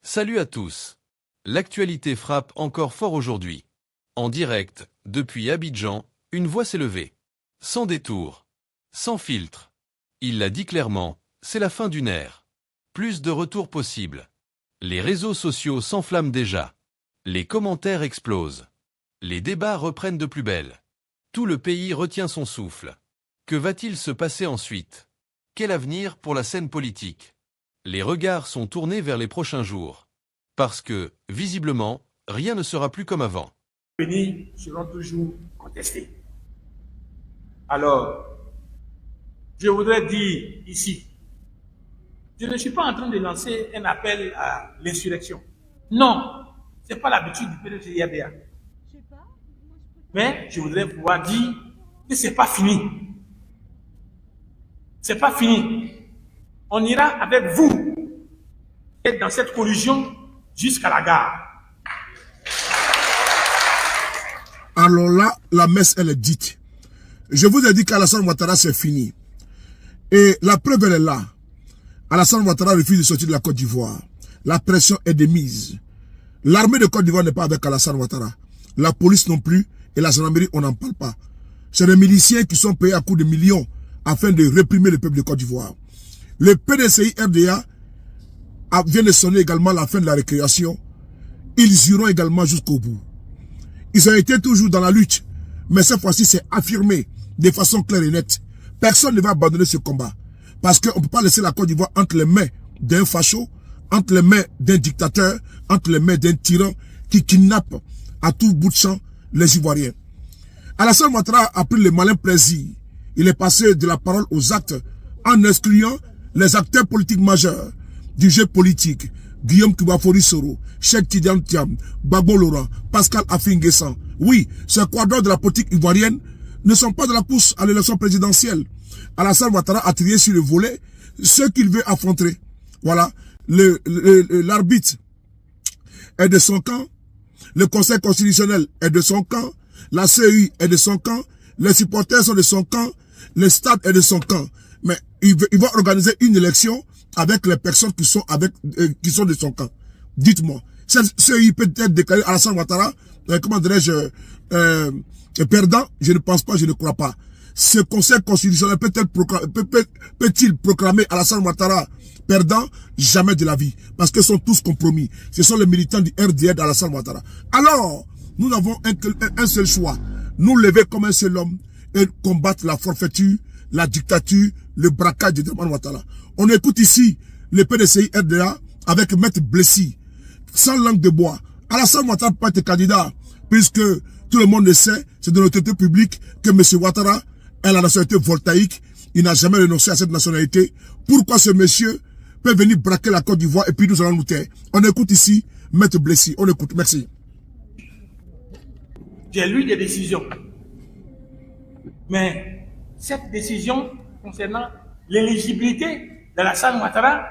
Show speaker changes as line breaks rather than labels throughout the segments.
Salut à tous. L'actualité frappe encore fort aujourd'hui. En direct, depuis Abidjan, une voix s'est levée. Sans détour. Sans filtre. Il l'a dit clairement, c'est la fin d'une ère. Plus de retours possibles. Les réseaux sociaux s'enflamment déjà. Les commentaires explosent. Les débats reprennent de plus belle. Tout le pays retient son souffle. Que va-t-il se passer ensuite? Quel avenir pour la scène politique? Les regards sont tournés vers les prochains jours. Parce que, visiblement, rien ne sera plus comme avant.
Les seront toujours contestés. Alors, je voudrais dire ici, je ne suis pas en train de lancer un appel à l'insurrection. Non, ce n'est pas l'habitude du PDCIADA. Mais je voudrais pouvoir dire que ce n'est pas fini. Ce n'est pas fini. On ira avec vous et dans cette collision jusqu'à la gare.
Alors là, la messe, elle est dite. Je vous ai dit qu'Alassane Ouattara, c'est fini. Et la preuve, elle est là. Alassane Ouattara refuse de sortir de la Côte d'Ivoire. La pression est démise. L'armée de Côte d'Ivoire n'est pas avec Alassane Ouattara. La police non plus. Et la gendarmerie, on n'en parle pas. C'est des miliciens qui sont payés à coups de millions afin de réprimer le peuple de Côte d'Ivoire. Le PDCI-RDA vient de sonner également la fin de la récréation. Ils iront également jusqu'au bout. Ils ont été toujours dans la lutte. Mais cette fois-ci, c'est affirmé de façon claire et nette. Personne ne va abandonner ce combat. Parce qu'on ne peut pas laisser la Côte d'Ivoire entre les mains d'un facho, entre les mains d'un dictateur, entre les mains d'un tyran qui kidnappe à tout bout de champ les Ivoiriens. Alassane Ouattara a pris le malin plaisir. Il est passé de la parole aux actes en excluant les acteurs politiques majeurs du jeu politique. Guillaume Kibafori Soro, Cheikh Tidiane Thiam, Gbagbo Laurent, Pascal Affi-N'Guessan. Oui, ce quadre de la politique ivoirienne ne sont pas de la course à l'élection présidentielle. Alassane Ouattara a trié sur le volet ce qu'il veut affronter. Voilà, l'arbitre est de son camp, le Conseil constitutionnel est de son camp, la CEI est de son camp, les supporters sont de son camp, le stade est de son camp. Mais il va organiser une élection avec les personnes qui sont de son camp. Dites-moi, CEI peut être déclaré Alassane Ouattara, comment dirais-je, perdant? Je ne pense pas, je ne crois pas. Ce Conseil constitutionnel peut-il proclamer Alassane Ouattara perdant? Jamais de la vie. Parce qu'ils sont tous compromis. Ce sont les militants du RDR d'Alassane Ouattara. Alors, nous n'avons un seul choix. Nous lever comme un seul homme et combattre la forfaiture, la dictature, le braquage de Alassane Ouattara. On écoute ici le PDCI RDA avec Maître Blessy. Sans langue de bois. Alassane Ouattara peut pas être candidat. Puisque tout le monde le sait, c'est de l'autorité publique que M. Ouattara a la nationalité voltaïque. Il n'a jamais renoncé à cette nationalité. Pourquoi ce monsieur peut venir braquer la Côte d'Ivoire et puis nous allons nous taire? On écoute ici Maître Blessy. On écoute. Merci.
J'ai lu des décisions. Mais cette décision concernant l'éligibilité d'Alassane Ouattara,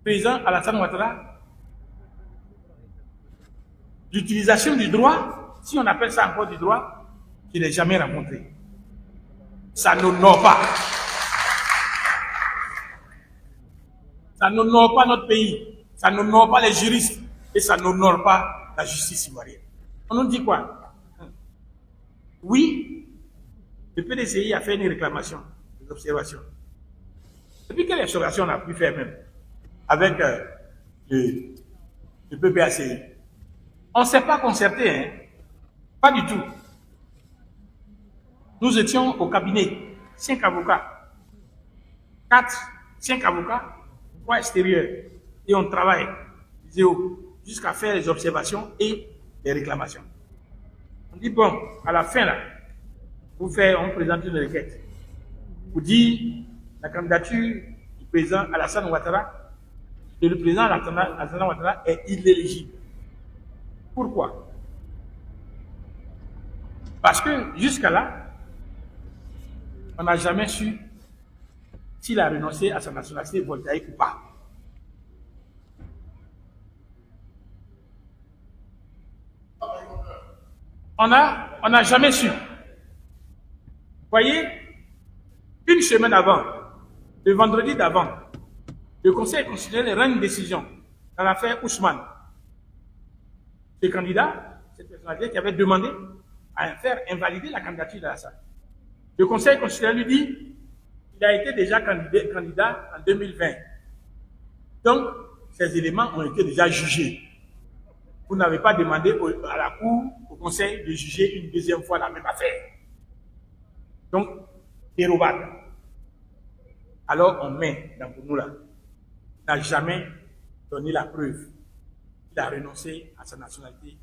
président Alassane Ouattara, l'utilisation du droit, si on appelle ça encore du droit, je ne l'ai jamais rencontré. Ça n'honore pas. Ça n'honore pas notre pays. Ça n'honore pas les juristes. Et ça n'honore pas la justice ivoirienne. On nous dit quoi? Oui, le PDCI a fait une réclamation, une observation. Et puis quelle observation on a pu faire même avec le PPACI? On ne s'est pas concerté, hein? Pas du tout. Nous étions au cabinet, 5 avocats, 5 avocats, 3 extérieurs, et on travaille, jusqu'à faire les observations et les réclamations. On dit, bon, à la fin, là, on présente une requête pour dire la candidature du président Alassane Ouattara, et le président Alassane Ouattara est inéligible. Pourquoi? Parce que jusqu'à là, on n'a jamais su s'il a renoncé à sa nationalité voltaïque ou pas. On n'a jamais su. Vous voyez, une semaine avant, le vendredi d'avant, le Conseil constitutionnel rend une décision dans l'affaire Ousmane. Ce candidat, cette personnalité qui avait demandé à faire invalider la candidature d'Alassane. Le Conseil constitutionnel lui dit qu'il a été déjà candidat en 2020. Donc, ces éléments ont été déjà jugés. Vous n'avez pas demandé à la Cour, au Conseil, de juger une deuxième fois la même affaire. Donc, dérobade. Alors, on met dans Bounoula. Il n'a jamais donné la preuve. Il a renoncé à sa nationalité.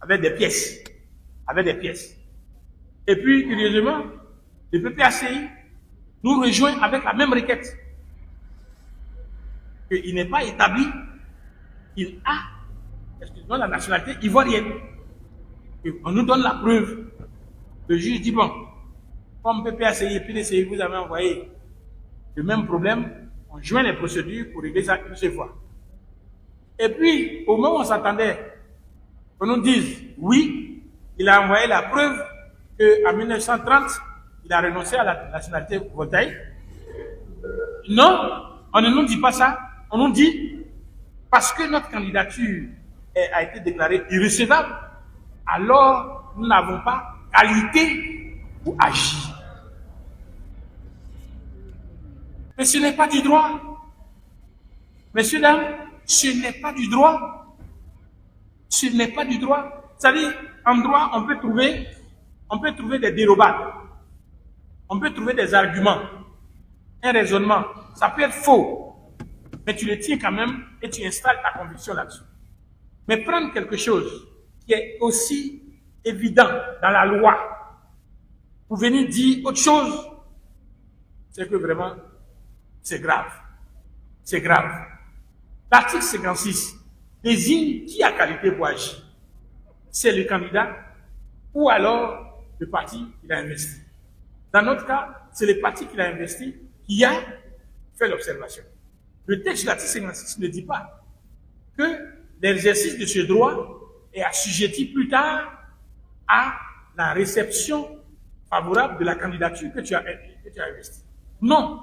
Avec des pièces. Avec des pièces. Et puis, curieusement, le PPACI nous rejoint avec la même requête. Qu'il n'est pas établi qu'il a, excusez-moi, la nationalité ivoirienne. Et on nous donne la preuve. Le juge dit, bon, comme PPACI et PDCI vous avez envoyé le même problème, on joint les procédures pour régler ça une seule fois. Et puis, au moment où on s'attendait, on nous dise, oui, il a envoyé la preuve qu'en 1930, il a renoncé à la nationalité voltaïque. Non, on ne nous dit pas ça. On nous dit, parce que notre candidature a été déclarée irrecevable, alors nous n'avons pas qualité pour agir. Mais ce n'est pas du droit. Messieurs, dames, ce n'est pas du droit. Ce n'est pas du droit. C'est-à-dire, en droit, on peut trouver des dérobades. On peut trouver des arguments, un raisonnement. Ça peut être faux, mais tu le tiens quand même et tu installes ta conviction là-dessus. Mais prendre quelque chose qui est aussi évident dans la loi pour venir dire autre chose, c'est que vraiment, c'est grave. C'est grave. L'article 56 désigne qui a qualité pour agir. C'est le candidat ou alors le parti qui l'a investi. Dans notre cas, c'est le parti qui l'a investi qui a fait l'observation. Le texte de l'article 56 ne dit pas que l'exercice de ce droit est assujetti plus tard à la réception favorable de la candidature que tu as investie. Non,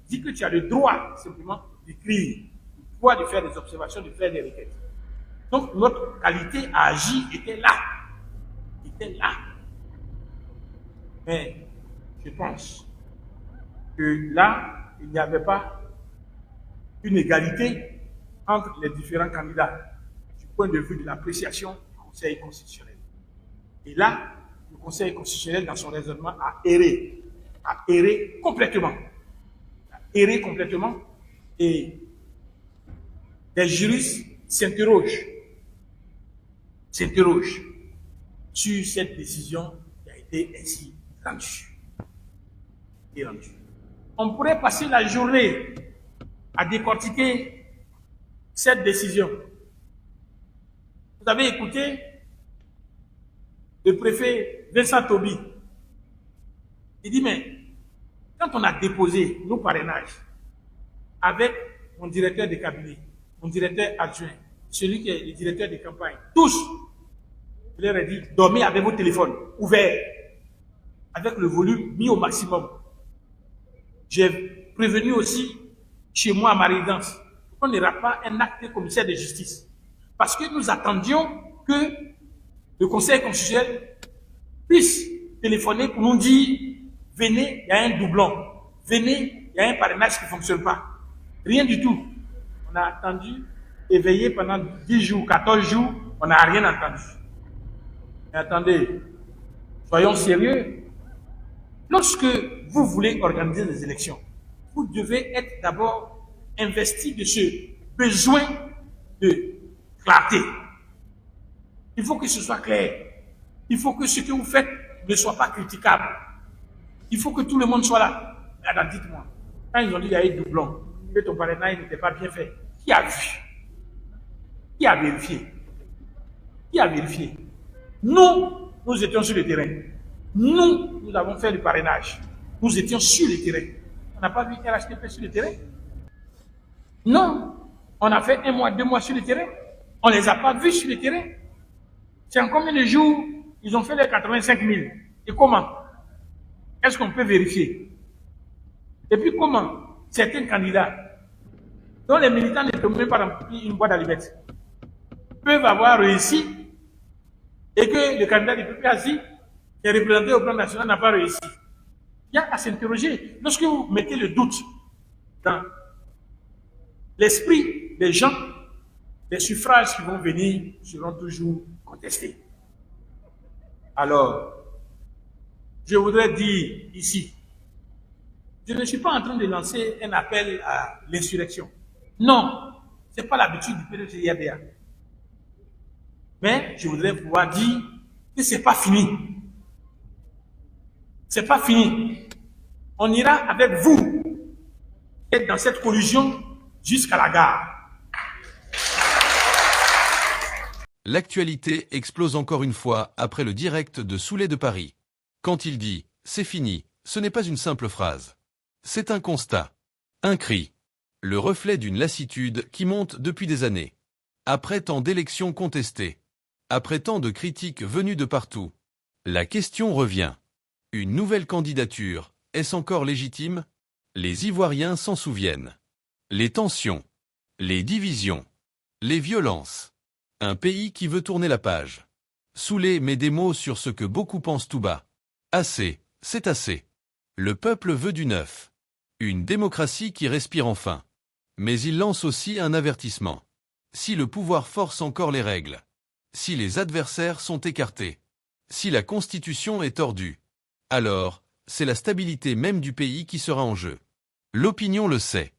il dit que tu as le droit simplement d'écrire, le droit de faire des observations, de faire des requêtes. Donc notre qualité à agir était là. Était là. Mais je pense que là, il n'y avait pas une égalité entre les différents candidats du point de vue de l'appréciation du Conseil constitutionnel. Et là, le Conseil constitutionnel, dans son raisonnement, a erré complètement. A erré complètement. Et des juristes s'interrogent sur cette décision qui a été ainsi rendue. On pourrait passer la journée à décortiquer cette décision. Vous avez écouté le préfet Vincent Toby. Il dit, mais quand on a déposé nos parrainages avec mon directeur de cabinet, mon directeur adjoint, celui qui est le directeur de campagne, tous, je leur ai dit, dormez avec vos téléphones ouverts, avec le volume mis au maximum. J'ai prévenu aussi chez moi à ma résidence qu'on n'ira pas un acte de commissaire de justice. Parce que nous attendions que le Conseil constitutionnel puisse téléphoner pour nous dire, venez, il y a un doublon. Venez, il y a un parrainage qui ne fonctionne pas. Rien du tout. On a attendu, éveillé pendant 10 jours, 14 jours, on n'a rien entendu. Mais attendez, soyons sérieux. Lorsque vous voulez organiser des élections, vous devez être d'abord investi de ce besoin de clarté. Il faut que ce soit clair. Il faut que ce que vous faites ne soit pas critiquable. Il faut que tout le monde soit là. Alors dites-moi, quand ils ont dit qu'il y a eu doublon, que ton parrainage n'était pas bien fait, qui a vu? Qui a vérifié? Qui a vérifié? Nous étions sur le terrain. Nous avons fait le parrainage. Nous étions sur le terrain. On n'a pas vu RHTP sur le terrain? Non. On a fait 1 mois, 2 mois sur le terrain. On ne les a pas vus sur le terrain. C'est en combien de jours ils ont fait les 85 000? Et comment? Est-ce qu'on peut vérifier? Et puis comment? certains candidats dont les militants ne peuvent même pas remplir une boîte d'allumettes peuvent avoir réussi et que le candidat du PPAC qui est représenté au plan national n'a pas réussi. Il y a à s'interroger. Lorsque vous mettez le doute dans l'esprit des gens, les suffrages qui vont venir seront toujours contestés. Alors, je voudrais dire ici, je ne suis pas en train de lancer un appel à l'insurrection. Non, ce n'est pas l'habitude du PDG-IRDA. Mais je voudrais pouvoir dire que ce n'est pas fini. Ce n'est pas fini. On ira avec vous être dans cette collusion jusqu'à la gare.
L'actualité explose encore une fois après le direct de Soulet de Paris. Quand il dit « c'est fini », ce n'est pas une simple phrase. C'est un constat. Un cri. Le reflet d'une lassitude qui monte depuis des années. Après tant d'élections contestées. Après tant de critiques venues de partout. La question revient. Une nouvelle candidature, est-ce encore légitime? Les Ivoiriens s'en souviennent. Les tensions. Les divisions. Les violences. Un pays qui veut tourner la page. Soulet met des mots sur ce que beaucoup pensent tout bas. Assez, c'est assez. Le peuple veut du neuf. Une démocratie qui respire enfin. Mais il lance aussi un avertissement. Si le pouvoir force encore les règles, si les adversaires sont écartés, si la Constitution est tordue, alors, c'est la stabilité même du pays qui sera en jeu. L'opinion le sait.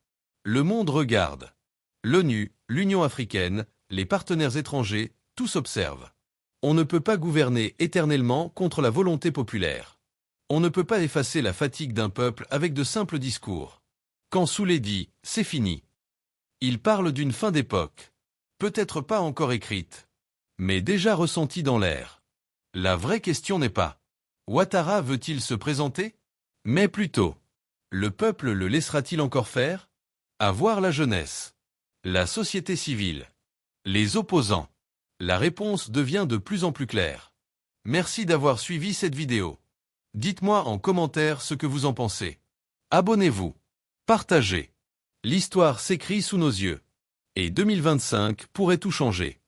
Le monde regarde. L'ONU, l'Union africaine, les partenaires étrangers, tous observent. On ne peut pas gouverner éternellement contre la volonté populaire. On ne peut pas effacer la fatigue d'un peuple avec de simples discours. Quand Soulet dit « c'est fini », il parle d'une fin d'époque. Peut-être pas encore écrite, mais déjà ressentie dans l'air. La vraie question n'est pas « Ouattara veut-il se présenter ?» mais plutôt « Le peuple le laissera-t-il encore faire ?» À voir la jeunesse, la société civile, les opposants. La réponse devient de plus en plus claire. Merci d'avoir suivi cette vidéo. Dites-moi en commentaire ce que vous en pensez. Abonnez-vous. Partagez. L'histoire s'écrit sous nos yeux. Et 2025 pourrait tout changer.